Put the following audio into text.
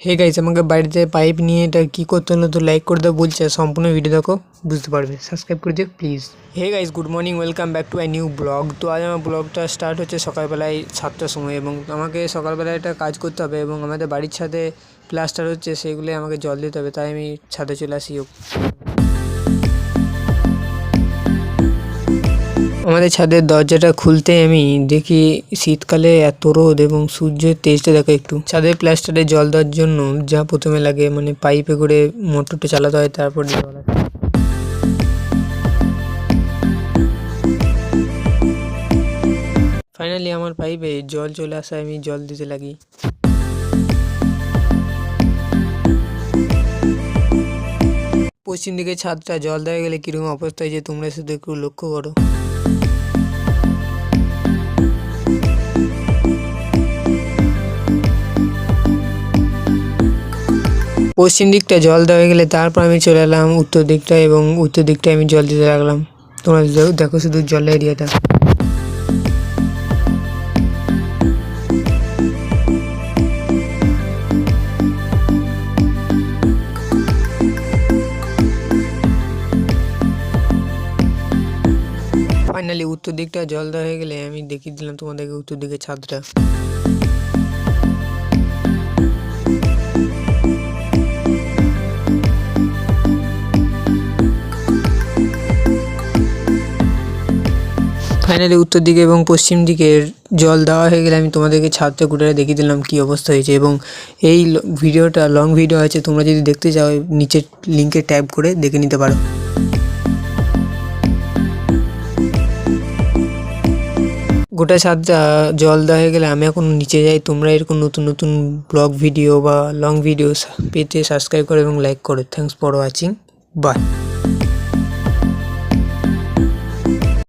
Hey guys, আমাকে বাড়িতে pipe নিয়ে এটা কী করতে হলো তো লাইক করে দাও বলছে, সম্পূর্ণ ভিডিও দেখো বুঝতে পারবে। সাবস্ক্রাইব করে দিও please. Hey guys, good morning, welcome back to I new blog. তো আজ আমার ব্লগটা স্টার্ট হচ্ছে সকালবেলায় 7টার সময় এবং আমাকে সকালবেলায় একটা কাজ করতে হবে এবং আমাদের বাড়ির ছাদে প্লাস্টার হচ্ছে, সেগুলো আমাকে জল দিতে হবে, তাই আমি ছাদে চলে আসি। আমাদের ছাদের দরজাটা খুলতেই আমি দেখি শীতকালে এত রোদ এবং সূর্যের তেজটা দেখো একটু। ছাদের প্লাস্টারে জল দেওয়ার জন্য যা প্রথমে লাগে মানে পাইপে করে মোটরটা চালাতে হয়, তারপর জল আসে। ফাইনালি আমার পাইপে জল চলে আসায় আমি জল দিতে লাগি। পশ্চিম দিকে ছাদটা জল দেওয়া গেলে কিরকম অবস্থা হয়েছে তোমরা শুধু একটু লক্ষ্য করো। পশ্চিম দিকটা জল দেওয়া হয়ে গেলে তারপর আমি চলে এলাম উত্তর দিকটা এবং উত্তর দিকটায় আমি জল দিতে লাগলাম। তোমরা দেখো শুধু জলের এরিয়াটা। ফাইনালি উত্তর দিকটা জল দেওয়া হয়ে গেলে আমি দেখিয়ে দিলাম তোমাদেরকে উত্তর দিকের ছাদটা। ফাইনালি উত্তর দিকে এবং পশ্চিম দিকের জল দেওয়া হয়ে গেলে আমি তোমাদেরকে ছাদটা ঘুরে দেখিয়ে দিলাম কী অবস্থা হয়েছে। এবং এই ভিডিওটা লং ভিডিও আছে, তোমরা যদি দেখতে চাও নিচের লিঙ্কে ট্যাপ করে দেখে নিতে পারো। গোটা ছাদটা জল দেওয়া হয়ে গেলে আমি এখন নিচে যাই। তোমরা এরকম নতুন নতুন ব্লগ ভিডিও বা লং ভিডিও পেতে সাবস্ক্রাইব করো এবং লাইক করো। Thanks for watching, by.